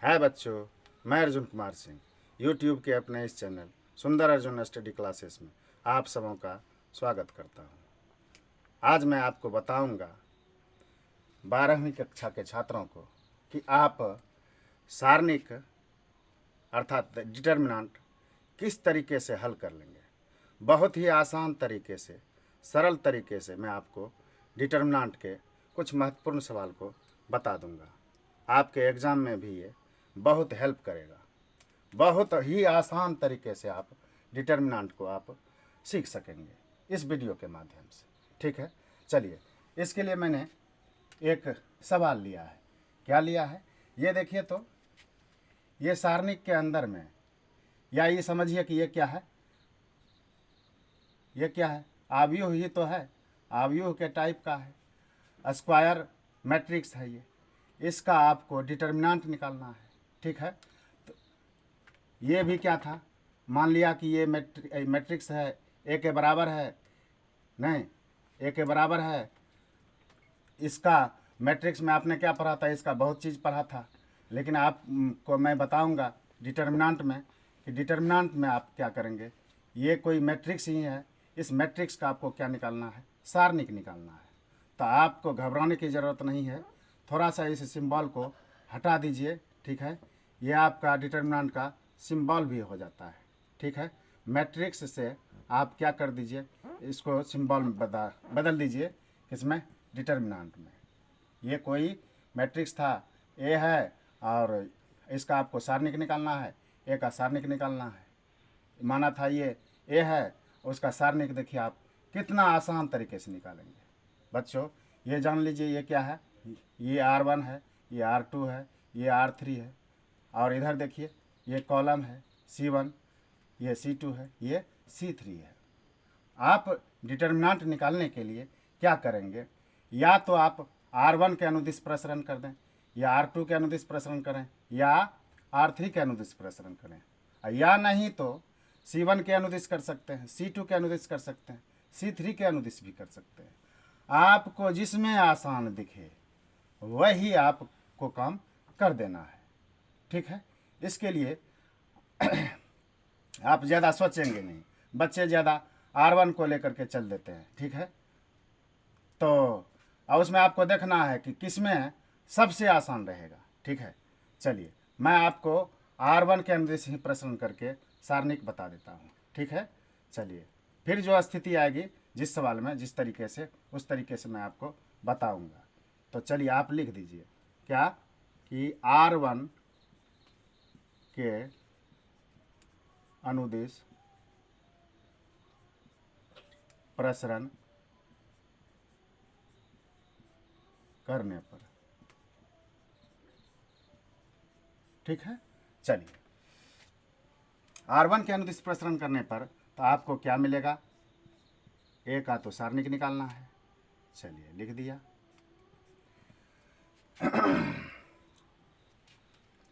हाय बच्चों, मैं अर्जुन कुमार सिंह यूट्यूब के अपने इस चैनल सुंदर अर्जुन स्टडी क्लासेस में आप सबों का स्वागत करता हूं। आज मैं आपको बताऊंगा 12वीं कक्षा के छात्रों को कि आप सारणिक अर्थात डिटर्मिनेंट किस तरीके से हल कर लेंगे। बहुत ही आसान तरीके से, सरल तरीके से मैं आपको डिटर्मिनेंट के कुछ महत्वपूर्ण सवाल को बता दूंगा। आपके एग्ज़ाम में भी ये बहुत हेल्प करेगा। बहुत ही आसान तरीके से आप डिटर्मिनेंट को आप सीख सकेंगे इस वीडियो के माध्यम से। ठीक है, चलिए इसके लिए मैंने एक सवाल लिया है। क्या लिया है ये देखिए। तो ये सारणिक के अंदर में, या ये समझिए कि ये क्या है, ये क्या है, आव्यूह ही तो है, आव्यूह के टाइप का है, स्क्वायर मैट्रिक्स है ये। इसका आपको डिटर्मिनेंट निकालना है। ठीक है, तो ये भी क्या था, मान लिया कि ये मैट्रिक्स है, ए के बराबर है, नहीं ए के बराबर है। इसका मैट्रिक्स में आपने क्या पढ़ा था, इसका बहुत चीज़ पढ़ा था, लेकिन आपको मैं बताऊंगा डिटर्मिनेंट में कि डिटर्मिनेंट में आप क्या करेंगे। ये कोई मैट्रिक्स ही है, इस मैट्रिक्स का आपको क्या निकालना है, सारणिक निकालना है। तो आपको घबराने की ज़रूरत नहीं है, थोड़ा सा इस सिंबल को हटा दीजिए। ठीक है, ये आपका डिटर्मिनेंट का सिंबल भी हो जाता है। ठीक है, मैट्रिक्स से आप क्या कर दीजिए, इसको सिंबल में बदल दीजिए, किसमें, डिटर्मिनेंट में। ये कोई मैट्रिक्स था, ए है, और इसका आपको सारणिक निकालना है, ए का सारणिक निकालना है। माना था ये ए है, उसका सारणिक देखिए आप कितना आसान तरीके से निकालेंगे। बच्चों ये जान लीजिए ये क्या है, ये R1 है, ये R2 है, ये R3 है, और इधर देखिए ये कॉलम है C1, ये C2 है, ये C3 है। आप डिटर्मिनेंट निकालने के लिए क्या करेंगे, या तो आप R1 के अनुदिश प्रसरण कर दें, या R2 के अनुदिश प्रसरण करें, या R3 के अनुदिश प्रसरण करें, या नहीं तो C1 के अनुदिश कर सकते हैं, C2 के अनुदिश कर सकते हैं, C3 के अनुदिश भी कर सकते हैं। आपको जिसमें आसान दिखे वही आपको काम कर देना है। ठीक है, इसके लिए आप ज़्यादा सोचेंगे नहीं। बच्चे ज़्यादा R1 को लेकर के चल देते हैं। ठीक है, तो अब उसमें आपको देखना है कि किसमें सबसे आसान रहेगा। ठीक है, चलिए मैं आपको R1 के अनुदिश ही प्रश्न करके सारणिक बता देता हूँ। ठीक है, चलिए फिर जो स्थिति आएगी जिस सवाल में जिस तरीके से, उस तरीके से मैं आपको बताऊंगा। तो चलिए आप लिख दीजिए क्या, कि R1 के अनुदिश प्रसरण करने पर। ठीक है, चलिए R1 के अनुदिश प्रसरण करने पर तो आपको क्या मिलेगा, ए का तो सारणिक निकालना है। चलिए लिख दिया।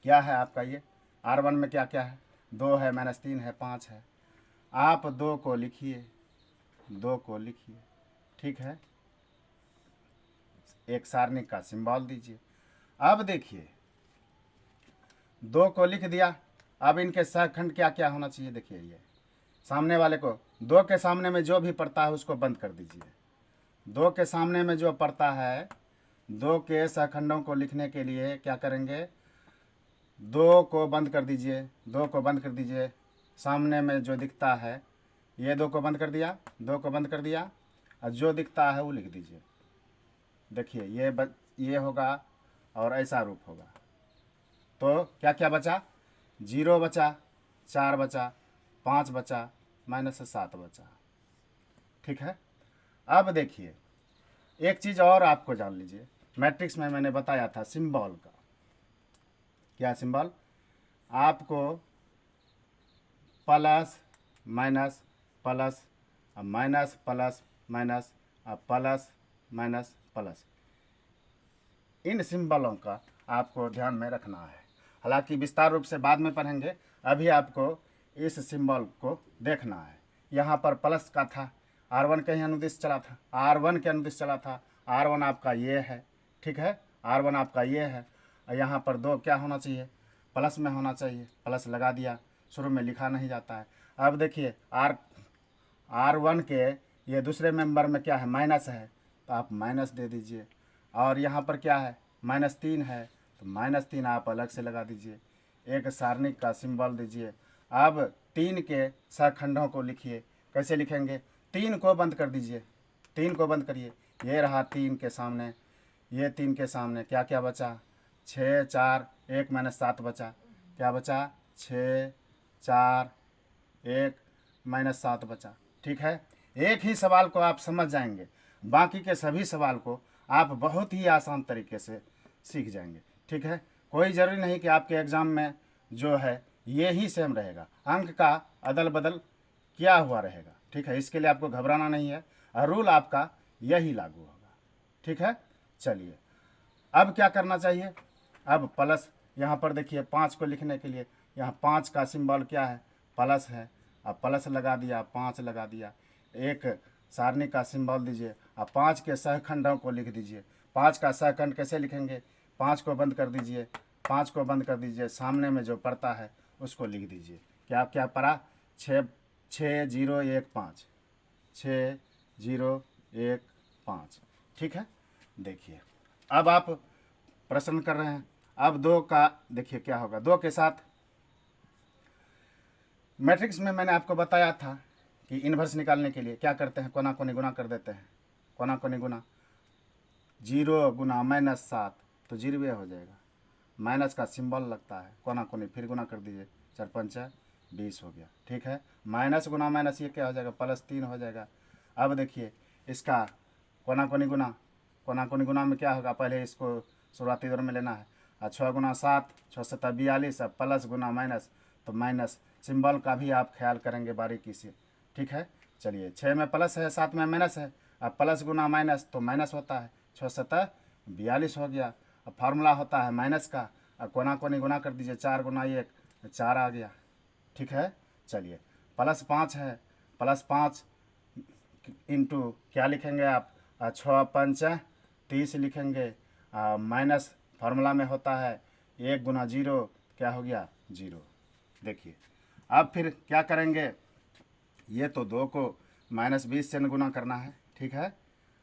क्या है आपका ये R1 में क्या क्या है, 2 है, -3 है, 5 है। आप 2 को लिखिए, 2 को लिखिए। ठीक है, एक सारणिक का सिंबल दीजिए। अब देखिए 2 को लिख दिया, अब इनके सहखंड क्या क्या होना चाहिए। देखिए ये सामने वाले को 2 के सामने में जो भी पड़ता है उसको बंद कर दीजिए। 2 के सामने में जो पड़ता है, 2 के सहखंडों को लिखने के लिए क्या करेंगे, 2 को बंद कर दीजिए, 2 को बंद कर दीजिए। सामने में जो दिखता है, ये 2 को बंद कर दिया, 2 को बंद कर दिया, और जो दिखता है वो लिख दीजिए। देखिए ये होगा और ऐसा रूप होगा। तो क्या क्या बचा, 0 बचा, 4 बचा, 5 बचा, -7 बचा। ठीक है, अब देखिए एक चीज़ और आपको जान लीजिए, मैट्रिक्स में मैंने बताया था सिंबल का। क्या सिंबल, आपको plus minus plus, minus plus minus, plus minus plus, इन सिंबलों का आपको ध्यान में रखना है। हालांकि विस्तार रूप से बाद में पढ़ेंगे, अभी आपको इस सिंबल को देखना है। यहाँ पर प्लस का था, R1 के ही अनुदिश चला था, R1 के अनुदिश चला था। R1 आपका ये है। ठीक है, R1 आपका ये है, और यहाँ पर 2 क्या होना चाहिए, प्लस में होना चाहिए, प्लस लगा दिया, शुरू में लिखा नहीं जाता है। अब देखिए R1 के ये दूसरे मेंबर में क्या है, माइनस है, तो आप माइनस दे दीजिए। और यहाँ पर क्या है, -3 है, तो -3 आप अलग से लगा दीजिए। एक सारणिक का सिंबल दीजिए। अब 3 के सहखंडों को लिखिए। कैसे लिखेंगे, 3 को बंद कर दीजिए, 3 को बंद करिए। ये रहा 3 के सामने, ये 3 के सामने क्या क्या बचा, 6 4 1 -7 बचा। क्या बचा, 6 4 1 -7 बचा। ठीक है, एक ही सवाल को आप समझ जाएंगे, बाकी के सभी सवाल को आप बहुत ही आसान तरीके से सीख जाएंगे। ठीक है, कोई ज़रूरी नहीं कि आपके एग्ज़ाम में जो है ये ही सेम रहेगा, अंक का अदल बदल किया हुआ रहेगा। ठीक है, इसके लिए आपको घबराना नहीं है, और रूल आपका यही लागू होगा। ठीक है, चलिए अब क्या करना चाहिए, अब प्लस यहाँ पर देखिए 5 को लिखने के लिए यहाँ 5 का सिंबल क्या है, प्लस है। अब प्लस लगा दिया, 5 लगा दिया। एक सारणी का सिंबल दीजिए, अब 5 के सहखंडों को लिख दीजिए। 5 का सहखंड कैसे लिखेंगे, 5 को बंद कर दीजिए, 5 को बंद कर दीजिए, सामने में जो पड़ता है उसको लिख दीजिए। क्या क्या पड़ा, 6 0 1 5, 6 0 1 5। ठीक है, देखिए अब आप प्रश्न कर रहे हैं। अब 2 का देखिए क्या होगा, 2 के साथ मैट्रिक्स में मैंने आपको बताया था कि इन्वर्स निकालने के लिए क्या करते हैं, कोना कोनी गुना कर देते हैं। कोना कोनी गुना, 0 गुना -7 तो 0 हो जाएगा, माइनस का सिंबल लगता है, कोना कोनी फिर गुना कर दीजिए, 4 5 20 हो गया। ठीक है, माइनस गुना माइनस ये क्या हो जाएगा, +3 हो जाएगा। अब देखिए इसका कोना कोनी गुना, कोना कोनी गुना में क्या होगा, पहले इसको शुरुआती दौर में लेना है। 6 गुना 7 6 7 42, अब प्लस गुना माइनस, तो माइनस सिंबल का भी आप ख्याल करेंगे बारीकी से। ठीक है, चलिए 6 में प्लस है, 7 में माइनस है, अब प्लस गुना माइनस तो माइनस होता है, 6 7 42 हो गया। अब फार्मूला होता है माइनस का, अब कोना कोनी गुना कर दीजिए, 4 गुना 1 4 आ गया। ठीक है, चलिए +5 है, +5 इंटू क्या लिखेंगे आप, 6 5 30 लिखेंगे। माइनस फार्मूला में होता है 1 गुना 0 क्या हो गया, 0। देखिए अब फिर क्या करेंगे, ये तो 2 को -20 से गुना करना है। ठीक है,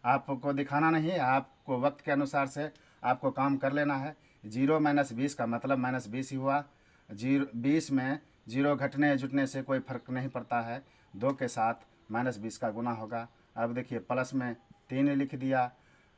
आपको दिखाना नहीं है, आपको वक्त के अनुसार से आपको काम कर लेना है। 0 -20 का मतलब -20 ही हुआ। 20 में 0 घटने जुटने से कोई फर्क नहीं पड़ता है, 2 के साथ -20 का गुना होगा। अब देखिए प्लस में 3 लिख दिया।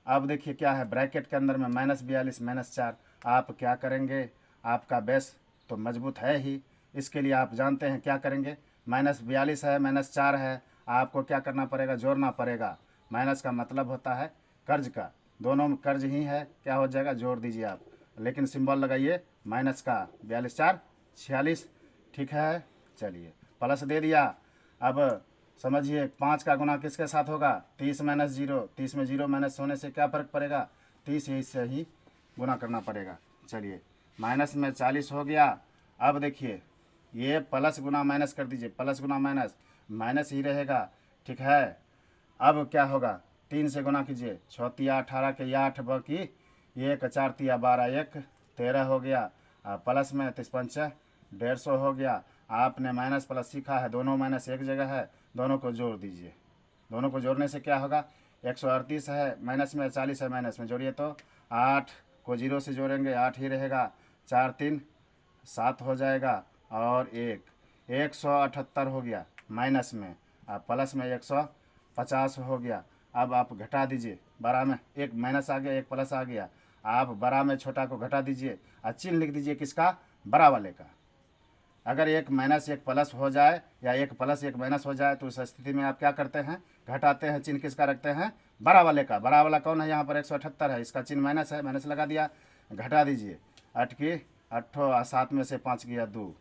अब देखिए क्या है, ब्रैकेट के अंदर में -42 -4। आप क्या करेंगे, आपका बेस तो मजबूत है ही, इसके लिए आप जानते हैं क्या करेंगे, -42 है -4 है, आपको क्या करना पड़ेगा, जोड़ना पड़ेगा। माइनस का मतलब होता है कर्ज का, दोनों में कर्ज ही है, क्या हो जाएगा, जोड़ दीजिए आप, लेकिन सिंबल लगाइए माइनस का, 42 4 46। ठीक है, चलिए प्लस दे दिया। अब समझिए 5 का गुना किसके साथ होगा, 30 -0, 30 में 0 माइनस होने से क्या फ़र्क पड़ेगा, 30 से ही गुना करना पड़ेगा। चलिए माइनस में 40 हो गया। अब देखिए ये प्लस गुना माइनस कर दीजिए, प्लस गुना माइनस माइनस ही रहेगा। ठीक है, अब क्या होगा, 3 से गुना कीजिए, 6 तिया 18 के या 8 बाकी 1 4 तिया 12 1 13 हो गया। प्लस में 30 5 150 हो गया। आपने माइनस प्लस सीखा है, दोनों माइनस एक जगह है, दोनों को जोड़ दीजिए। दोनों को जोड़ने से क्या होगा, 138 है, माइनस में 40 है, माइनस में जोड़िए तो 8 को 0 से जोड़ेंगे, 8 ही रहेगा, 4 3 7 हो जाएगा, और 178 हो गया माइनस में, अब प्लस में 150 हो गया। अब आप घटा दीजिए, बड़ा में एक माइनस आ गया, एक प्लस आ गया, आप बड़ा में छोटा को घटा दीजिए और चिन्ह लिख दीजिए किसका, बड़ा वाले का। अगर एक माइनस एक प्लस हो जाए या एक प्लस एक माइनस हो जाए तो उस स्थिति में आप क्या करते हैं, घटाते हैं, चिन्ह किसका रखते हैं, बड़ा वाले का। बड़ा वाला कौन है, यहाँ पर 178 है, इसका चिन्ह माइनस है, माइनस लगा दिया, घटा दीजिए, 8 की 8 और 7 में से 5 गया 2।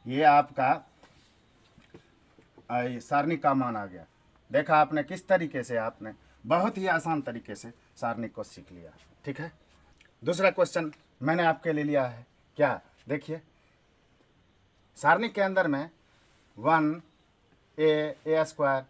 ये आपका सारणी का मान आ गया। देखा आपने किस तरीके से, आपने बहुत ही आसान तरीके से सारणी को सीख लिया। ठीक है, दूसरा क्वेश्चन मैंने आपके लिए लिया है, क्या देखिए, सारणी के अंदर में 1 a square,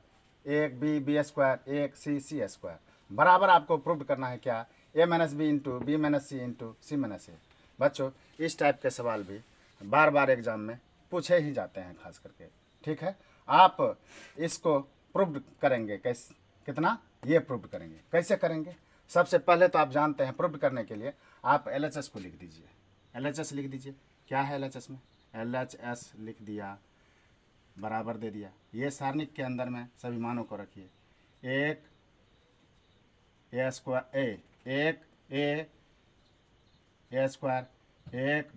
1 b square, 1 c square बराबर आपको प्रूव करना है क्या, a - b into b - c into c - a। बच्चों इस टाइप के सवाल भी बार बार एग्जाम में पूछे ही जाते हैं खास करके। ठीक है, आप इसको प्रूव करेंगे कैसे, कितना ये प्रूव करेंगे, कैसे करेंगे? सबसे पहले तो आप जानते हैं प्रूव करने के लिए आप LHS को लिख दीजिए। LHS लिख दीजिए। क्या है LHS में? LHS लिख दिया, बराबर दे दिया। ये सारणिक के अंदर में सभी मानों को रखिए। एक A स्क्वायर एक A स्क्वायर, एक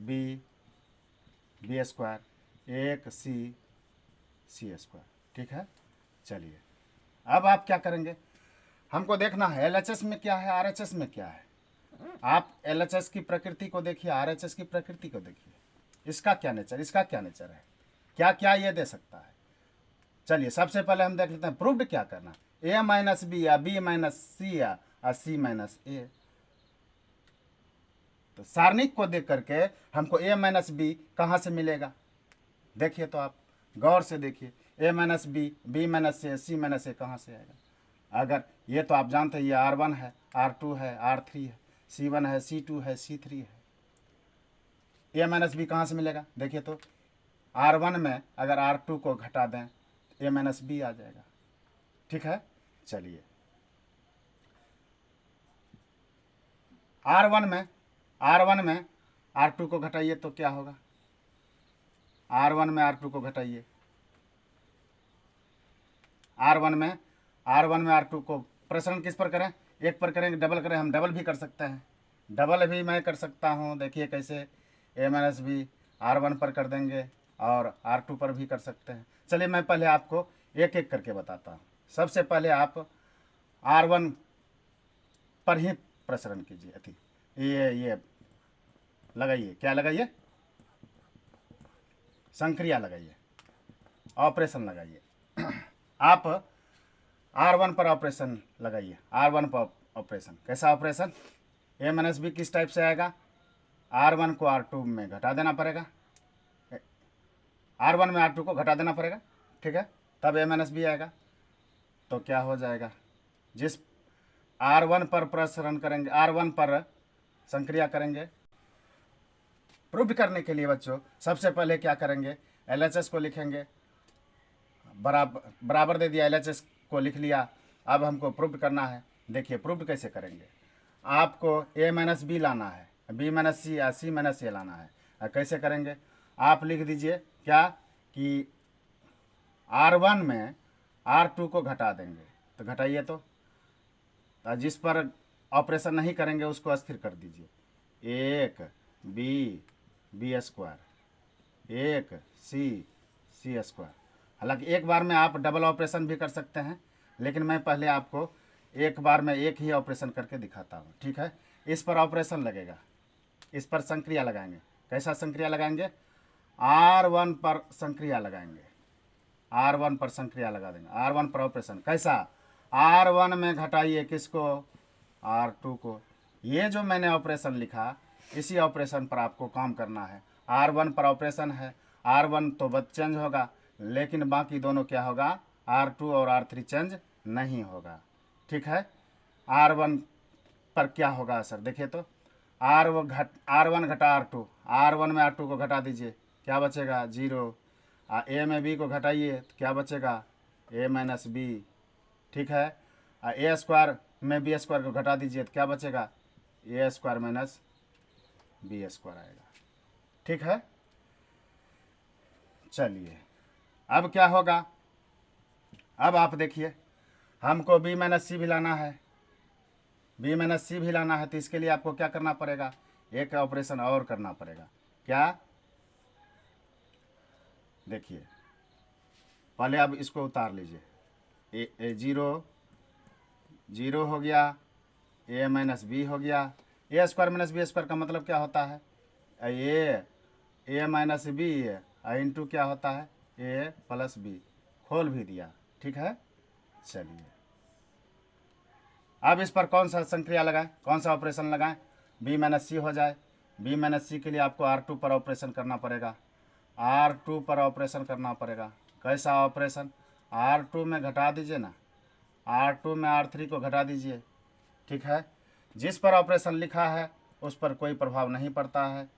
B स्क्वायर, एक C स्क्वायर। ठीक है, चलिए अब आप क्या करेंगे, हमको देखना है LHS में क्या है, RHS में क्या है। आप LHS की प्रकृति को देखिए, RHS की प्रकृति को देखिए, इसका क्या नेचर, इसका क्या नेचर है, क्या क्या ये दे सकता है। चलिए सबसे पहले हम देख लेते हैं प्रूव्ड क्या करना, A माइनस बी या B माइनस सी या C माइनस ए। तो सारणिक को देख करके हमको A माइनस बी कहाँ से मिलेगा, देखिए तो आप गौर से देखिए, A minus B, B minus A, C minus A कहाँ से आएगा। अगर ये तो आप जानते हैं ये R1 है, R2 है, R3 है, C1 है, C2 है, C3 है। A माइनस बी कहाँ से मिलेगा, देखिए तो R1 में अगर R2 को घटा दें A माइनस बी आ जाएगा। ठीक है, चलिए R1 में R2 को घटाइए तो क्या होगा, R1 में R2 को घटाइए, R1 में R2 को प्रसरण किस पर करें, एक पर करेंगे, डबल करें, हम डबल भी कर सकते हैं, डबल भी मैं कर सकता हूँ। देखिए कैसे, A माइनस बी R1 पर कर देंगे और R2 पर भी कर सकते हैं। चलिए मैं पहले आपको एक एक करके बताता हूँ। सबसे पहले आप R1 पर ही प्रसरण कीजिए, अति ये लगाइए, क्या लगाइए, संक्रिया लगाइए, ऑपरेशन लगाइए। आप R1 पर ऑपरेशन लगाइए, R1 पर ऑपरेशन, कैसा ऑपरेशन, A माइनस बी किस टाइप से आएगा, R1 को R2 में घटा देना पड़ेगा, R1 में R2 को घटा देना पड़ेगा। ठीक है, तब A माइनस बी आएगा। तो क्या हो जाएगा, जिस R1 पर प्रसरण करेंगे, R1 पर संक्रिया करेंगे। प्रूव करने के लिए बच्चों सबसे पहले क्या करेंगे, LHS को लिखेंगे, बराबर दे दिया, LHS को लिख लिया। अब हमको प्रूव करना है। देखिए प्रूव कैसे करेंगे, आपको A माइनस बी लाना है, B माइनस सी या C माइनस ए लाना है। कैसे करेंगे, आप लिख दीजिए क्या कि R1 में R2 को घटा देंगे, तो घटाइए तो जिस पर ऑपरेशन नहीं करेंगे उसको अस्थिर कर दीजिए। एक B स्क्वायर, एक C स्क्वायर। हालांकि एक बार में आप डबल ऑपरेशन भी कर सकते हैं, लेकिन मैं पहले आपको एक बार में एक ही ऑपरेशन करके दिखाता हूँ। ठीक है, इस पर ऑपरेशन लगेगा, इस पर संक्रिया लगाएंगे। कैसा संक्रिया लगाएंगे, R1 पर संक्रिया लगाएंगे, R1 पर संक्रिया लगा देंगे, R1 पर ऑपरेशन कैसा, R1 में घटाइए किसको, R2 को। ये जो मैंने ऑपरेशन लिखा इसी ऑपरेशन पर आपको काम करना है। R1 पर ऑपरेशन है, R1 तो बस चेंज होगा, लेकिन बाकी दोनों क्या होगा, R2 और R3 चेंज नहीं होगा। ठीक है, R1 पर क्या होगा असर, देखिए तो R1 घटा R2, R1 में R2 को घटा दीजिए, क्या बचेगा, 0। A में B को घटाइए तो क्या बचेगा, A माइनस बी। ठीक है, A स्क्वायर में B स्क्वायर को घटा दीजिए तो क्या बचेगा, A square minus B square आएगा। ठीक है, चलिए अब क्या होगा, अब आप देखिए हमको B माइनस सी भी लाना है, B माइनस सी भी लाना है, तो इसके लिए आपको क्या करना पड़ेगा, एक ऑपरेशन और करना पड़ेगा। क्या, देखिए पहले अब इसको उतार लीजिए, 0 हो गया, A माइनस बी हो गया। A square minus B square का मतलब क्या होता है, A माइनस बी इंटू क्या होता है, A प्लस बी, खोल भी दिया। ठीक है, चलिए अब इस पर कौन सा संक्रिया लगाएं, कौन सा ऑपरेशन लगाएं, B माइनस सी हो जाए। B माइनस सी के लिए आपको R2 पर ऑपरेशन करना पड़ेगा, R2 पर ऑपरेशन करना पड़ेगा। कैसा ऑपरेशन, R2 में घटा दीजिए ना, R2 में R3 को घटा दीजिए। ठीक है, जिस पर ऑपरेशन लिखा है उस पर कोई प्रभाव नहीं पड़ता है,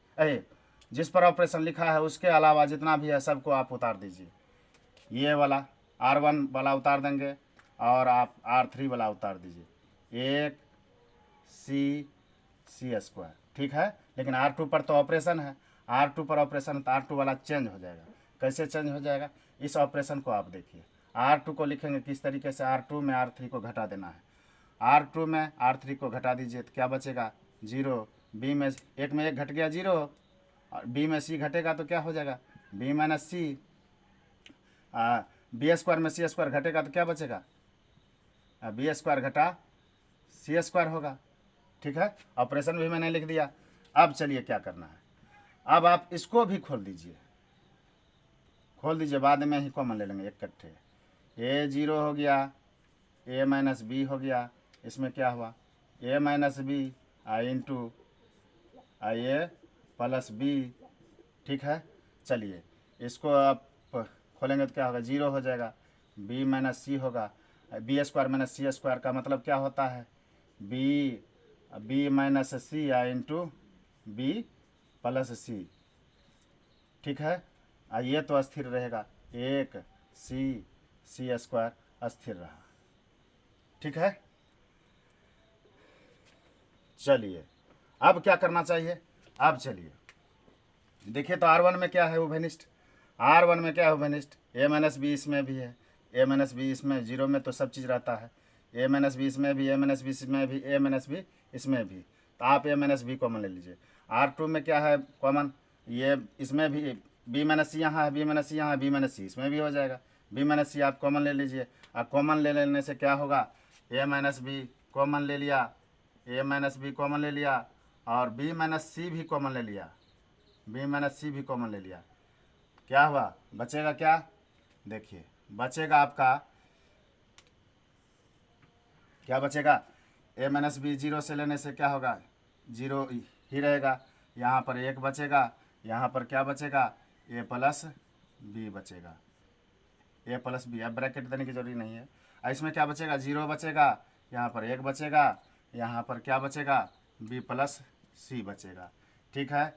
जिस पर ऑपरेशन लिखा है उसके अलावा जितना भी है सबको आप उतार दीजिए। ये वाला R1 वाला उतार देंगे और आप R3 वाला उतार दीजिए, 1 C स्क्वायर, ठीक है। लेकिन R2 पर तो ऑपरेशन है, R2 पर ऑपरेशन तो R2 वाला चेंज हो जाएगा। कैसे चेंज हो जाएगा, इस ऑपरेशन को आप देखिए। R2 को लिखेंगे किस तरीके से, R2 में R3 को घटा देना है, R2 में R3 को घटा दीजिए तो क्या बचेगा, 0। B में 1 में 1 घट गया 0, और B में C घटेगा तो क्या हो जाएगा, B minus C। B square में C स्क्वायर घटेगा तो क्या बचेगा, B स्क्वायर घटा C स्क्वायर होगा, ठीक है। ऑपरेशन भी मैंने लिख दिया। अब चलिए क्या करना है, अब आप इसको भी खोल दीजिए, बाद में ही कॉमन ले लेंगे इकट्ठे। A 0 हो गया, A माइनस B हो गया, इसमें क्या हुआ, A minus B into A plus B, ठीक है। चलिए इसको आप खोलेंगे तो क्या होगा, 0 हो जाएगा, B माइनस C होगा, B square minus C square का मतलब क्या होता है, B minus C into B plus C, ठीक है। ये तो अस्थिर रहेगा, 1 C स्क्वायर अस्थिर रहा, ठीक है। चलिए अब क्या करना चाहिए, अब चलिए देखिए तो R1 में क्या है उभयनिष्ठ, R1 में क्या है उभयनिष्ठ, A माइनस B इसमें भी है, A माइनस B इसमें, 0 में तो सब चीज़ रहता है, A माइनस B इसमें भी, A माइनस B इसमें भी, A माइनस B इसमें भी, तो आप A माइनस B कॉमन ले लीजिए। R2 में क्या है कॉमन, ये इसमें भी B माइनस C यहाँ है, B माइनस C यहाँ है, B माइनस C इसमें भी हो जाएगा, B माइनस C आप कॉमन ले लीजिए। और कॉमन ले लेने से क्या होगा, A माइनस B कॉमन ले लिया, A माइनस B कॉमन ले लिया, और B माइनस C भी कॉमन ले लिया, B माइनस C भी कॉमन ले लिया, क्या हुआ, बचेगा क्या, देखिए बचेगा आपका, क्या बचेगा, A माइनस B 0 से लेने से क्या होगा, 0 ही रहेगा, यहाँ पर 1 बचेगा, यहाँ पर क्या बचेगा, A प्लस B बचेगा, A प्लस B, अब ब्रैकेट देने की जरूरी नहीं है। इसमें क्या बचेगा, 0 बचेगा, यहाँ पर 1 बचेगा, यहाँ पर क्या बचेगा, B प्लस C बचेगा, ठीक है।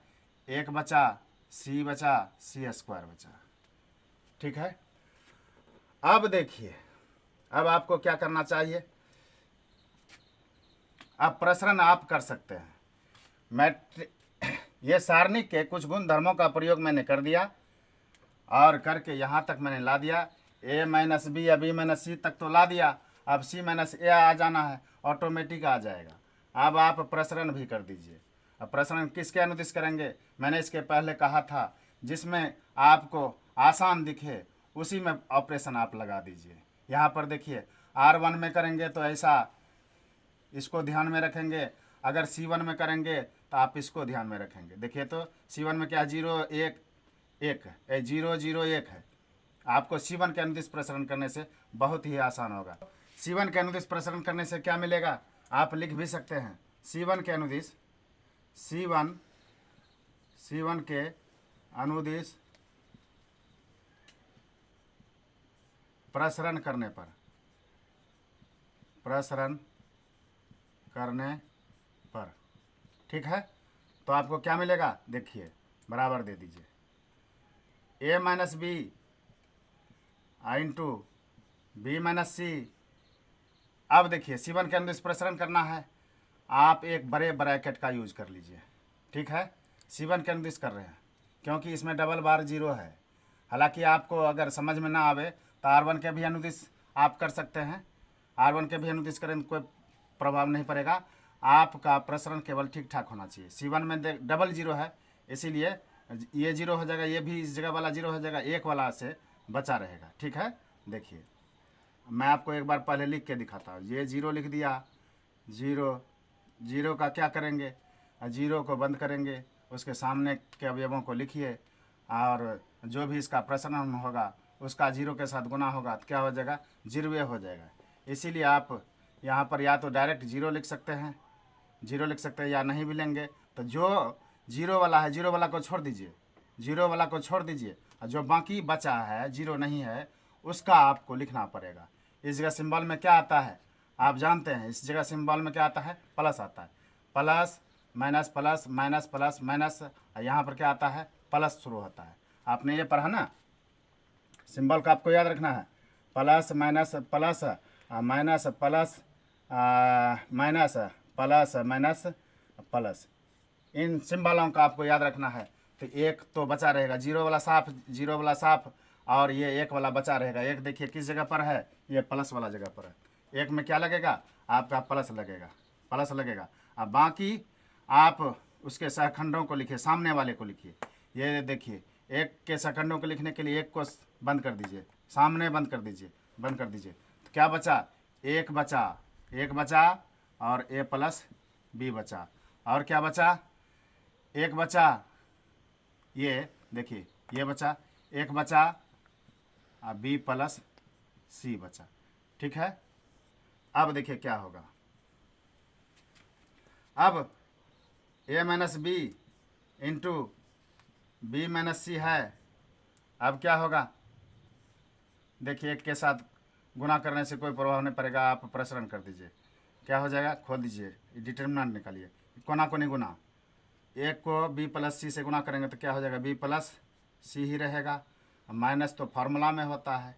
1 बचा, C बचा, C स्क्वायर बचा, ठीक है। अब देखिए अब आपको क्या करना चाहिए, अब प्रसरण आप कर सकते हैं। ये सारणिक के कुछ गुण धर्मों का प्रयोग मैंने कर दिया और करके यहाँ तक मैंने ला दिया, A माइनस B या B माइनस C तक तो ला दिया, अब C माइनस A आ जाना है, ऑटोमेटिक आ जाएगा। अब आप प्रसरण भी कर दीजिए। अब प्रसरण किसके अनुदिश करेंगे, मैंने इसके पहले कहा था, जिसमें आपको आसान दिखे उसी में ऑपरेशन आप लगा दीजिए। यहाँ पर देखिए R1 में करेंगे तो ऐसा, इसको ध्यान में रखेंगे, अगर C1 में करेंगे तो आप इसको ध्यान में रखेंगे। देखिए तो C1 में क्या 0 1 1 है, 0 0 1 है, आपको C1 के अनुदिश प्रसरण करने से बहुत ही आसान होगा। C1 के अनुदिश प्रसरण करने से क्या मिलेगा, आप लिख भी सकते हैं, C1 के अनुदिश, C1 के अनुदिश प्रसरण करने पर, ठीक है। तो आपको क्या मिलेगा, देखिए बराबर दे दीजिए, A minus B into B minus C। अब देखिए C1 के अनुदिश प्रसरण करना है, आप एक बड़े ब्रैकेट का यूज कर लीजिए, ठीक है। C1 के अनुदिश कर रहे हैं क्योंकि इसमें डबल बार 0 है। हालांकि आपको अगर समझ में ना आवे तो R1 के भी अनुदिश आप कर सकते हैं, R1 के भी अनुदिश करें तो कोई प्रभाव नहीं पड़ेगा, आपका प्रसरण केवल ठीक ठाक होना चाहिए। C1 में डबल 0 है, इसीलिए ये 0 हो जाएगा, ये भी इस जगह वाला 0 हो जाएगा, एक वाला से बचा रहेगा, ठीक है। देखिए मैं आपको एक बार पहले लिख के दिखाता हूँ, ये 0 लिख दिया, 0 का क्या करेंगे, 0 को बंद करेंगे, उसके सामने के अवयवों को लिखिए और जो भी इसका प्रसरण होगा उसका 0 के साथ गुना होगा तो क्या हो जाएगा, 0 हो जाएगा। इसीलिए आप यहाँ पर या तो डायरेक्ट 0 लिख सकते हैं, 0 लिख सकते हैं, या नहीं भी लेंगे तो जो 0 वाला है 0 वाला को छोड़ दीजिए, 0 वाला को छोड़ दीजिए, और जो बाकी बचा है 0 नहीं है उसका आपको लिखना पड़ेगा। इस जगह सिंबल में क्या आता है आप जानते हैं, इस जगह सिंबल में क्या आता है, प्लस आता है, plus minus plus minus plus minus, यहाँ पर क्या आता है, प्लस शुरू होता है। आपने ये पढ़ा ना, सिंबल का आपको याद रखना है, plus minus plus minus plus minus plus minus plus, इन सिंबलों का आपको याद रखना है। तो एक तो बचा रहेगा, जीरो वाला साफ, और ये एक वाला बचा रहेगा। एक देखिए किस जगह पर है, ये प्लस वाला जगह पर है। एक में क्या लगेगा, आपका प्लस लगेगा। अब बाकी आप उसके सहखंडों को लिखिए, सामने वाले को लिखिए। ये देखिए, एक के सहखंडों को लिखने के लिए एक को बंद कर दीजिए, सामने बंद कर दीजिए। तो क्या बचा, एक बचा और ए प्लस बी बचा। और क्या बचा, एक बचा, ये देखिए ये बचा, एक बचा और बी प्लस सी बचा। ठीक है, अब देखिए क्या होगा, अब A minus B into B minus C है। अब क्या होगा, देखिए एक के साथ गुणा करने से कोई प्रभाव नहीं पड़ेगा, आप प्रसरण कर दीजिए, क्या हो जाएगा, खोल दीजिए, डिटर्मिनेंट निकालिए, कोना को नहीं गुना, एक को बी प्लस सी से गुना करेंगे तो क्या हो जाएगा, बी प्लस सी ही रहेगा। माइनस तो फार्मूला में होता है,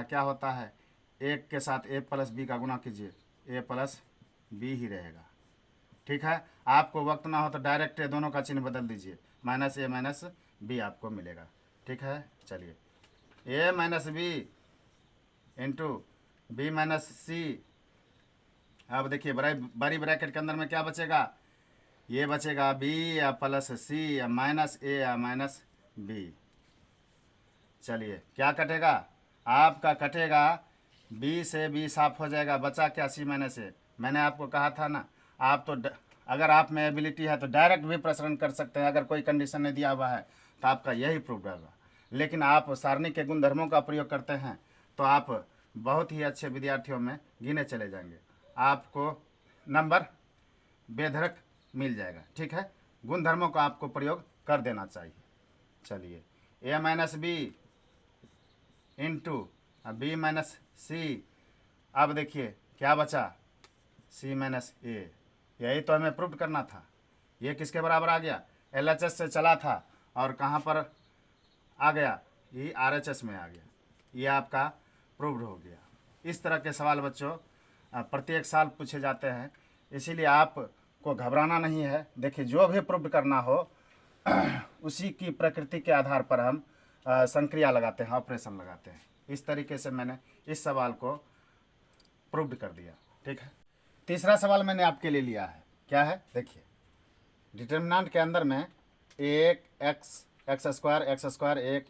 क्या होता है, एक के साथ ए प्लस बी का गुना कीजिए, ए प्लस बी ही रहेगा। ठीक है, आपको वक्त ना हो तो डायरेक्ट दोनों का चिन्ह बदल दीजिए, माइनस ए माइनस बी आपको मिलेगा। ठीक है, चलिए, A minus B into B minus C. अब देखिए बड़ी ब्रैकेट के अंदर में क्या बचेगा, ये बचेगा बी या प्लस सी या माइनस ए या माइनस बी। चलिए क्या कटेगा, आपका कटेगा बी से बी साफ हो जाएगा, बचा क्या, सी माइनस ए। मैंने आपको कहा था ना, आप तो अगर आप में एबिलिटी है तो डायरेक्ट भी प्रसरण कर सकते हैं, अगर कोई कंडीशन नहीं दिया हुआ है तो आपका यही प्रूफ होगा। लेकिन आप सारणी के गुणधर्मों का प्रयोग करते हैं तो आप बहुत ही अच्छे विद्यार्थियों में गिने चले जाएंगे, आपको नंबर बेधड़क मिल जाएगा। ठीक है, गुणधर्मों का आपको प्रयोग कर देना चाहिए। चलिए, A minus B into B minus C. अब देखिए क्या बचा, सी माइनस ए, यही तो हमें प्रूव करना था। ये किसके बराबर आ गया, LHS से चला था और कहाँ पर आ गया, ये RHS में आ गया, ये आपका प्रूव्ड हो गया। इस तरह के सवाल बच्चों प्रत्येक साल पूछे जाते हैं, इसीलिए आपको घबराना नहीं है। देखिए जो भी प्रूव करना हो उसी की प्रकृति के आधार पर हम संक्रिया लगाते हैं, ऑपरेशन लगाते हैं। इस तरीके से मैंने इस सवाल को प्रूव कर दिया। ठीक है, तीसरा सवाल मैंने आपके लिए लिया है, क्या है, देखिए डिटर्मिनेंट के अंदर में एक एक्स स्क्वायर एक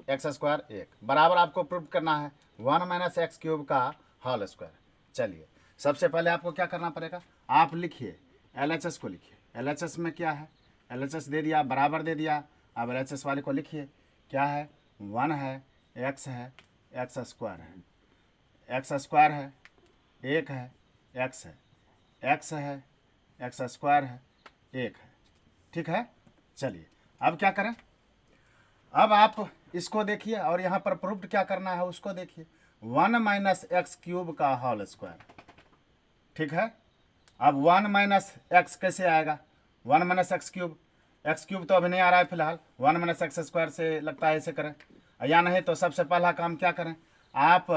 एक्स स्क्वायर एक बराबर आपको प्रूव करना है 1 माइनस एक्स क्यूब का होल स्क्वायर। चलिए सबसे पहले आपको क्या करना पड़ेगा, आप लिखिए LHS को लिखिए। LHS में क्या है, LHS दे दिया, बराबर दे दिया। अब LHS वाले को लिखिए, क्या है, 1 है, एक्स है, एक्स स्क्वायर है, एक है, एक्स है, एक्स स्क्वायर है, एक है। ठीक है, चलिए अब क्या करें, अब आप इसको देखिए और यहाँ पर प्रूफ क्या करना है उसको देखिए, 1 माइनस एक्स क्यूब का होल स्क्वायर। ठीक है, अब 1 माइनस एक्स कैसे आएगा, 1 माइनस एक्स क्यूब तो अभी नहीं आ रहा है फिलहाल, 1 माइनस एक्स स्क्वायर से लगता है ऐसे करें, या नहीं तो सबसे पहला काम क्या करें, आप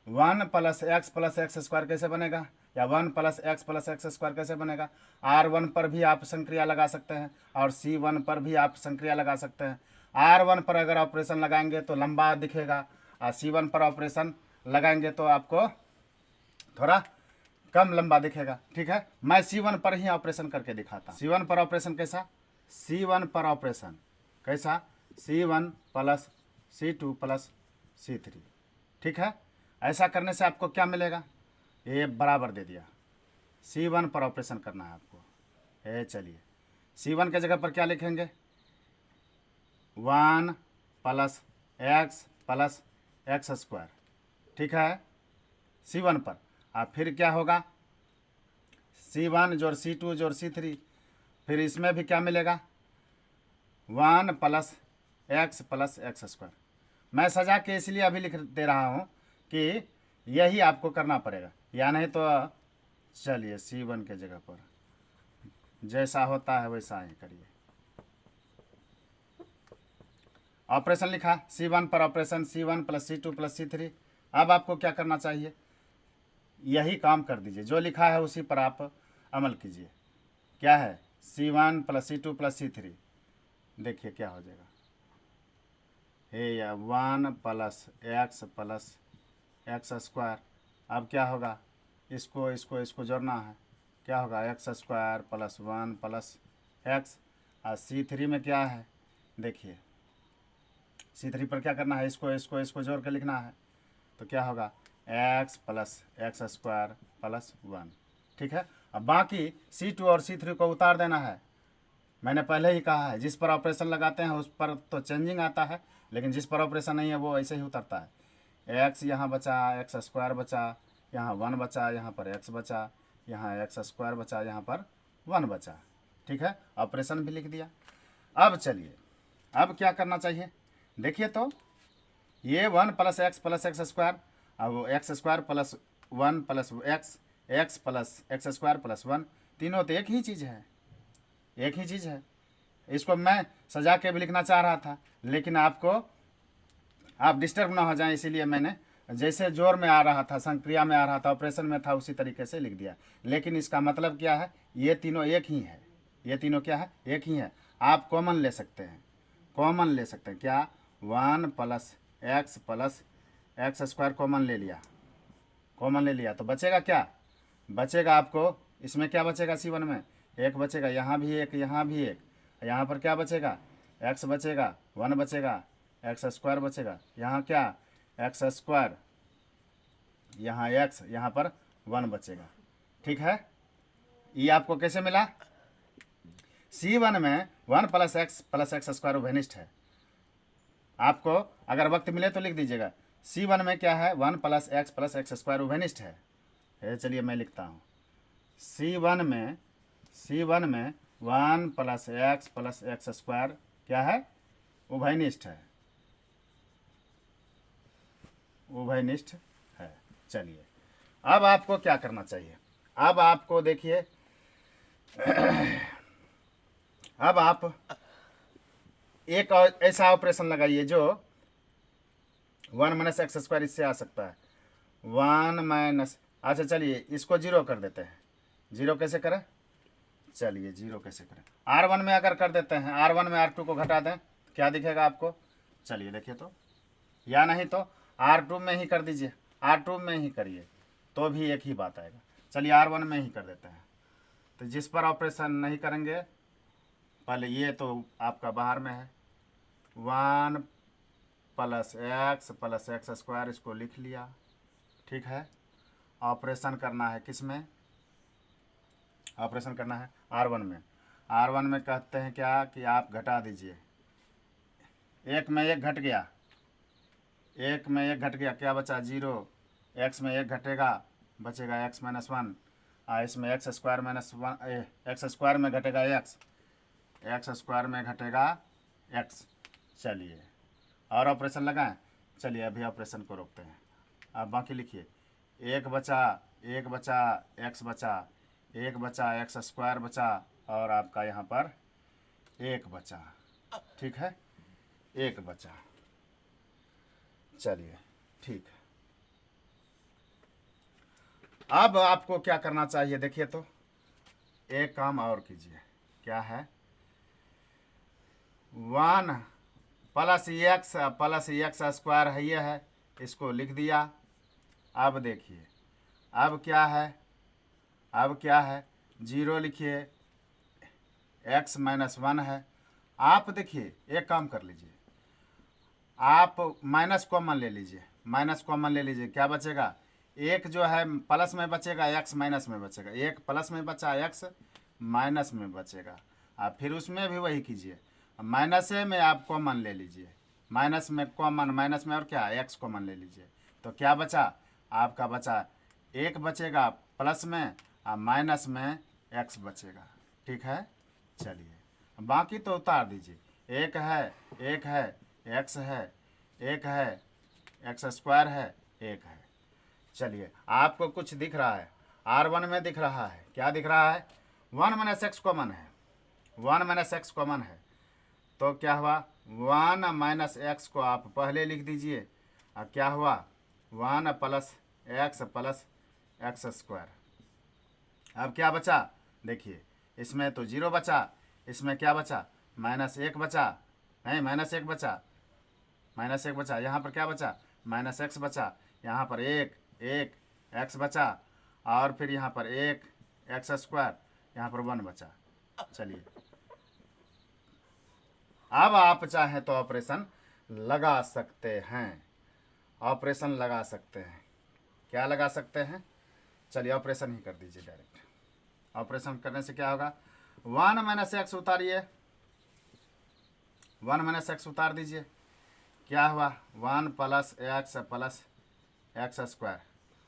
1 प्लस एक्स स्क्वायर कैसे बनेगा, या 1 प्लस एक्स स्क्वायर कैसे बनेगा। R1 पर भी आप संक्रिया लगा सकते हैं और C1 पर भी आप संक्रिया लगा सकते हैं। R1 पर अगर ऑपरेशन लगाएंगे तो लंबा दिखेगा और C1 पर ऑपरेशन लगाएंगे तो आपको थोड़ा कम लंबा दिखेगा। ठीक है, मैं C1 पर ही ऑपरेशन करके दिखाता हूँ। C1 पर ऑपरेशन कैसा, C1 पर ऑपरेशन कैसा, C1 plus C2 plus C3। ठीक है, ऐसा करने से आपको क्या मिलेगा, ये बराबर दे दिया, C1 पर ऑपरेशन करना है आपको। चलिए C1 के जगह पर क्या लिखेंगे, 1 प्लस एक्स स्क्वायर। ठीक है, C1 पर, अब फिर क्या होगा, C1 जोड़ C2 जोड़ C3, फिर इसमें भी क्या मिलेगा, 1 प्लस एक्स स्क्वायर। मैं सजा के इसलिए अभी लिख दे रहा हूँ कि यही आपको करना पड़ेगा, या नहीं तो चलिए C1 के जगह पर जैसा होता है वैसा ही करिए। ऑपरेशन लिखा C1 पर operation C1 plus C2 plus C3। अब आपको क्या करना चाहिए, यही काम कर दीजिए, जो लिखा है उसी पर आप अमल कीजिए। क्या है, C1 plus C2 plus C3। देखिए क्या हो जाएगा, ये 1 प्लस एक्स स्क्वायर। अब क्या होगा, इसको जोड़ना है, क्या होगा x square plus 1 plus x. और C3 में क्या है, देखिए C3 पर क्या करना है, इसको जोड़ के लिखना है, तो क्या होगा x plus x square plus 1। ठीक है। अब बाकी C2 और C3 को उतार देना है। मैंने पहले ही कहा है, जिस पर ऑपरेशन लगाते हैं उस पर तो चेंजिंग आता है, लेकिन जिस पर ऑपरेशन नहीं है वो ऐसे ही उतरता है। एक्स यहाँ बचा, एक्स स्क्वायर बचा, यहाँ 1 बचा, यहाँ पर एक्स बचा, यहाँ एक्स स्क्वायर बचा, यहाँ पर 1 बचा। ठीक है, ऑपरेशन भी लिख दिया। अब चलिए, अब क्या करना चाहिए, देखिए तो ये 1 प्लस एक्स स्क्वायर, अब x square plus 1 plus x plus x square plus 1, तीनों तो एक ही चीज़ है, एक ही चीज़ है। इसको मैं सजा के भी लिखना चाह रहा था, लेकिन आप डिस्टर्ब ना हो जाएं, इसीलिए मैंने जैसे जोर में आ रहा था, संक्रिया में आ रहा था, ऑपरेशन में था, उसी तरीके से लिख दिया। लेकिन इसका मतलब क्या है, ये तीनों एक ही है, ये तीनों क्या है, एक ही है। आप कॉमन ले सकते हैं, कॉमन ले सकते हैं। क्या, 1 प्लस एक्स स्क्वायर कॉमन ले लिया, कॉमन ले लिया तो बचेगा क्या, बचेगा आपको इसमें क्या बचेगा, C1 में एक बचेगा, यहाँ भी एक, यहाँ भी एक, यहाँ पर क्या बचेगा, एक्स बचेगा, 1 बचेगा, एक्स स्क्वायर बचेगा, यहाँ क्या एक्स स्क्वायर, यहाँ एक्स, यहाँ पर 1 बचेगा। ठीक है, ये आपको कैसे मिला, C1 में 1 प्लस एक्स स्क्वायर उभयनिष्ठ है। आपको अगर वक्त मिले तो लिख दीजिएगा, C1 में क्या है, 1 प्लस एक्स स्क्वायर उभयनिष्ठ है। चलिए मैं लिखता हूँ, C1 में 1 प्लस एक्स स्क्वायर क्या है, उभयनिष्ठ है, उभयनिष्ठ है। चलिए अब आपको क्या करना चाहिए, अब आपको देखिए अब आप एक ऐसा ऑपरेशन लगाइए जो 1 माइनस एक्स स्क्वायर इससे आ सकता है, 1 माइनस, अच्छा चलिए इसको 0 कर देते हैं। 0 कैसे करें, चलिए 0 कैसे करें, R1 में अगर कर देते हैं, R1 में R2 को घटा दें क्या दिखेगा आपको, चलिए देखिए तो, या नहीं तो R2 में ही कर दीजिए, R2 में ही करिए तो भी एक ही बात आएगा। चलिए R1 में ही कर देते हैं। तो जिस पर ऑपरेशन नहीं करेंगे, पहले ये तो आपका बाहर में है, 1 प्लस एक्स स्क्वायर, इसको लिख लिया। ठीक है, ऑपरेशन करना है किस में, ऑपरेशन करना है R1 में। R1 में कहते हैं क्या कि आप घटा दीजिए, एक में एक घट गया, एक में एक घट गया, क्या बचा 0, एक्स में एक घटेगा, बचेगा एक्स माइनस 1, इसमें x square minus 1, x square में घटेगा एक्स स्क्वायर में घटेगा एक्स। चलिए और ऑपरेशन लगाएं, चलिए अभी ऑपरेशन को रोकते हैं। अब बाकी लिखिए, एक बचा एक्स बचा, एक बचा एक्स स्क्वायर बचा, और आपका यहाँ पर एक बचा। ठीक है, एक बचा। चलिए ठीक है, अब आपको क्या करना चाहिए, देखिए तो एक काम और कीजिए, क्या है, 1 प्लस एक्स स्क्वायर है, ये है, इसको लिख दिया। अब देखिए अब क्या है, अब क्या है, 0 लिखिए, एक्स माइनस 1 है। आप देखिए एक काम कर लीजिए, आप माइनस कॉमन ले लीजिए, माइनस कॉमन ले लीजिए, क्या बचेगा, एक जो है प्लस में बचेगा, एक्स माइनस में बचेगा, एक प्लस में बचा, एक्स माइनस में बचेगा। आप फिर उसमें भी वही कीजिए, माइनस में आप कॉमन ले लीजिए, माइनस में कॉमन, माइनस में और क्या एक्स कॉमन ले लीजिए, तो क्या बचा, आपका बचा एक बचेगा प्लस में, और माइनस में एक्स बचेगा। ठीक है, चलिए बाकी तो उतार दीजिए, एक है एक्स है, एक है एक्स स्क्वायर है, एक है। चलिए आपको कुछ दिख रहा है, R1 में दिख रहा है, क्या दिख रहा है, 1 माइनस एक्स कॉमन है, 1 माइनस एक्स कॉमन है, तो क्या हुआ 1 माइनस एक्स को आप पहले लिख दीजिए, और क्या हुआ 1 प्लस एक्स स्क्वायर। अब क्या बचा, देखिए इसमें तो 0 बचा, इसमें क्या बचा -1 बचा, नहीं -1 बचा, -1 बचा, यहाँ पर क्या बचा -x बचा, यहाँ पर 1 x बचा, और फिर यहाँ पर 1 एक्स स्क्वायर, यहाँ पर 1 बचा। चलिए अब आप चाहें तो ऑपरेशन लगा सकते हैं, ऑपरेशन लगा सकते हैं, क्या लगा सकते हैं, चलिए ऑपरेशन ही कर दीजिए डायरेक्ट। ऑपरेशन करने से क्या होगा, 1 माइनस एक्स उतारिए, 1 माइनस एक्स उतार दीजिए, क्या हुआ 1 प्लस एक्स स्क्वायर।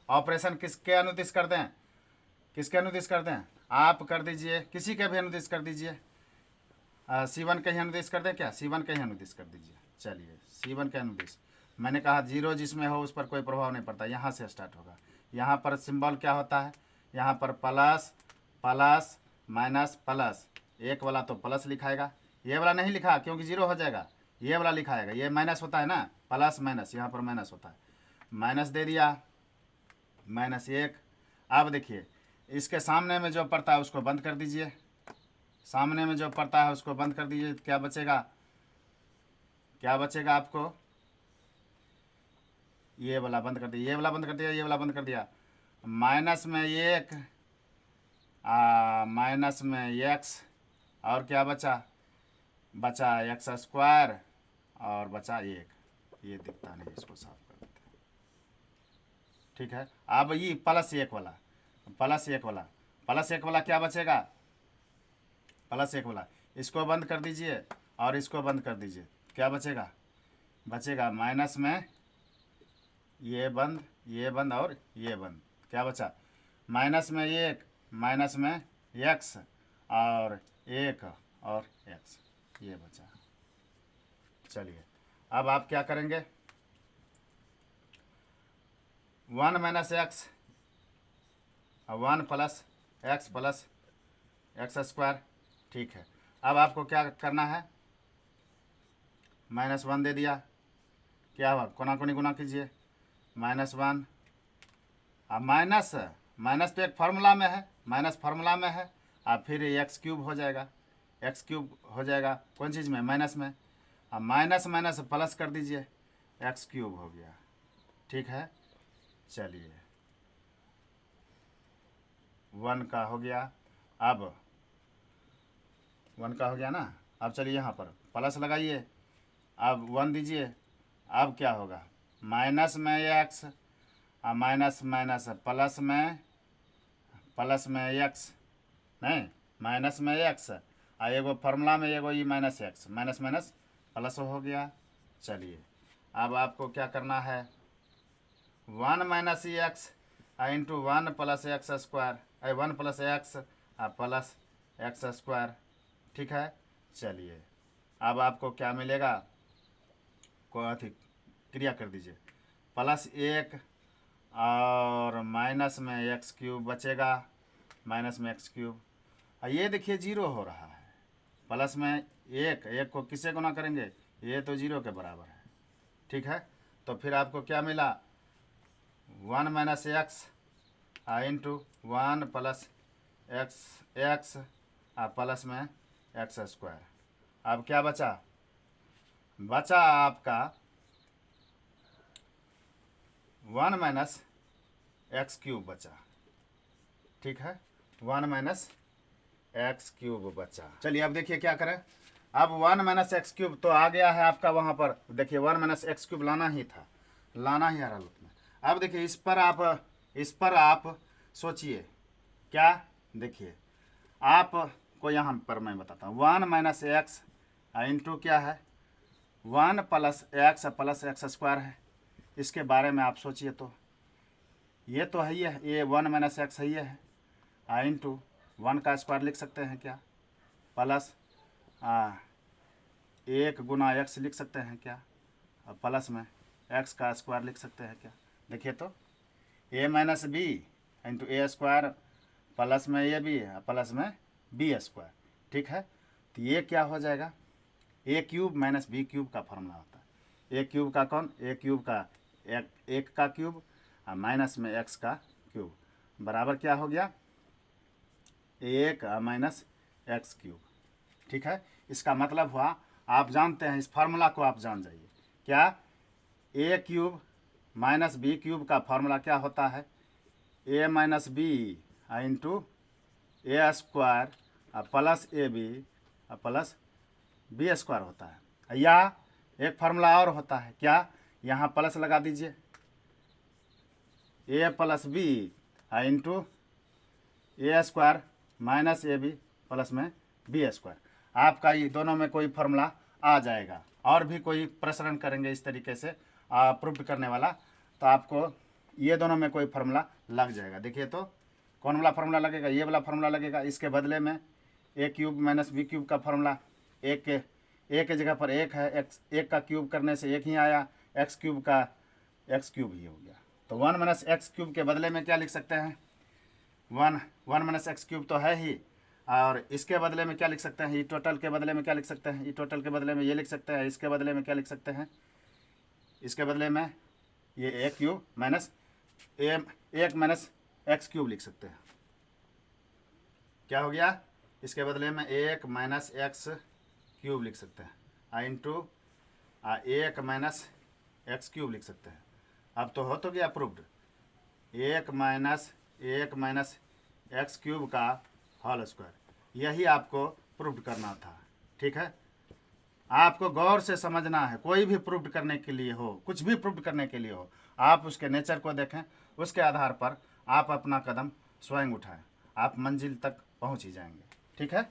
ऑपरेशन किसके अनुदिश कर दें, किसके अनुदिश कर दें, आप कर दीजिए, किसी के भी अनुदिश कर दीजिए, C1 के ही अनुदिश कर दें, क्या C1 के ही अनुदिश कर दीजिए। चलिए C1 के अनुदिश, मैंने कहा 0 जिसमें हो उस पर कोई प्रभाव नहीं पड़ता, यहाँ से स्टार्ट होगा। यहाँ पर सिंबल क्या होता है, यहाँ पर प्लस प्लस माइनस प्लस, एक वाला तो प्लस लिखाएगा, ये वाला नहीं लिखा क्योंकि 0 हो जाएगा, ये वाला लिखाएगा, ये माइनस होता है ना, प्लस माइनस, यहाँ पर माइनस होता है, माइनस दे दिया, -1। अब देखिए इसके सामने में जो पड़ता है उसको बंद कर दीजिए, सामने में जो पड़ता है उसको बंद कर दीजिए, क्या बचेगा, क्या बचेगा आपको, ये वाला बंद कर दिया, ये वाला बंद कर दिया, ये वाला बंद कर दिया, माइनस में 1 माइनस में x, और क्या बचा, बचा एक्स स्क्वायर और बचा 1, ये दिखता नहीं, इसको साफ कर देते हैं। ठीक है, अब ये +1 वाला, +1 वाला क्या बचेगा, +1 वाला, इसको बंद कर दीजिए और इसको बंद कर दीजिए, क्या बचेगा, बचेगा माइनस में ये बंद और ये बंद, क्या बचा माइनस में 1 माइनस में x और 1 और x, ये बचा। चलिए अब आप क्या करेंगे, 1 minus x, 1 plus x square, ठीक है। अब आपको क्या करना है, -1 दे दिया, क्या हुआ, कोना कोनी गुना कीजिए, -1, अब माइनस तो एक फार्मूला में है, माइनस फार्मूला में है, अब फिर x³ हो जाएगा, x³ हो जाएगा कौन चीज़ में, माइनस में, अब माइनस माइनस प्लस कर दीजिए, x³ हो गया, ठीक है। चलिए 1 का हो गया, अब 1 का हो गया ना, अब चलिए यहाँ पर प्लस लगाइए, अब 1 दीजिए, अब क्या होगा, माइनस में x, माइनस माइनस प्लस में x, नहीं माइनस में x, एगो फार्मूला में एगो ये -x, माइनस माइनस प्लस हो गया। चलिए अब आपको क्या करना है, 1 minus x into 1 plus x square, 1 plus x plus x square, ठीक है। चलिए अब आपको क्या मिलेगा, को अथी क्रिया कर दीजिए, +1 और माइनस में x³ बचेगा, माइनस में x³, ये देखिए 0 हो रहा है, प्लस में 1 को किससे गुना करेंगे, ये तो 0 के बराबर है, ठीक है। तो फिर आपको क्या मिला, 1 minus x into 1 plus x plus में एक्स स्क्वायर। अब क्या बचा, बचा आपका 1 माइनस x³ बचा, ठीक है, 1 माइनस x³ बचा। चलिए अब देखिए क्या करें, अब 1 माइनस x³ तो आ गया है आपका, वहाँ पर देखिए 1 माइनस x³ लाना ही था, लाना ही आ रहा में। अब देखिए इस पर आप सोचिए, क्या देखिए आपको यहाँ पर मैं बताता हूँ, 1 माइनस एक्स इंटू क्या है, 1 प्लस एक्स स्क्वायर है, इसके बारे में आप सोचिए, तो ये तो है ही है, ये 1 माइनस एक्स है, इंटू 1 का स्क्वायर लिख सकते हैं क्या, प्लस 1 गुना एक्स लिख सकते हैं क्या, और प्लस में एक्स का स्क्वायर लिख सकते हैं क्या। देखिए तो a minus B into A square plus में ए बी प्लस में बी स्क्वायर। ठीक है, तो ये क्या हो जाएगा, a cube minus B cube का फॉर्मूला होता है। ए क्यूब का कौन, ए क्यूब का एक का क्यूब और माइनस में एक्स का क्यूब बराबर क्या हो गया, एक माइनस एक्स क्यूब। ठीक है, इसका मतलब हुआ आप जानते हैं, इस फार्मूला को आप जान जाइए। क्या, A cube minus B cube का फार्मूला क्या होता है, A minus B into A square plus A B plus B square होता है। या एक फार्मूला और होता है, क्या, यहाँ प्लस लगा दीजिए, A plus B into A square minus A B plus में बी स्क्वायर। आपका ये दोनों में कोई फार्मूला आ जाएगा। और भी कोई प्रसरण करेंगे इस तरीके से प्रूफ करने वाला, तो आपको ये दोनों में कोई फार्मूला लग जाएगा। देखिए तो कौन वाला फार्मूला लगेगा, ये वाला फार्मूला लगेगा। इसके बदले में ए क्यूब माइनस बी क्यूब का फार्मूला, एक के जगह पर एक है, एक्स एक का क्यूब करने से एक ही आया, एक्स क्यूब का एक्स क्यूब ही हो गया। तो 1 माइनस एक्स क्यूब के बदले में क्या लिख सकते हैं, 1 माइनस एक्स क्यूब तो है ही, और इसके बदले में क्या लिख सकते हैं, ई टोटल के बदले में क्या लिख सकते हैं, ई टोटल के बदले में ये लिख सकते हैं, इसके बदले में क्या लिख सकते हैं, इसके बदले में ये ए क्यूब माइनस एक माइनस एक्स क्यूब लिख सकते हैं। क्या हो गया, इसके बदले में एक माइनस एक्स क्यूब लिख सकते हैं इंटू एक माइनस एक्स क्यूब लिख सकते हैं। अब तो हो तो गया प्रूव्ड, एक माइनस एक्स क्यूब का होल स्क्वायर, यही आपको प्रूव्ड करना था। ठीक है, आपको गौर से समझना है। कोई भी प्रूव्ड करने के लिए हो, कुछ भी प्रूव्ड करने के लिए हो, आप उसके नेचर को देखें, उसके आधार पर आप अपना कदम स्वयं उठाएं, आप मंजिल तक पहुंच ही जाएंगे। ठीक है।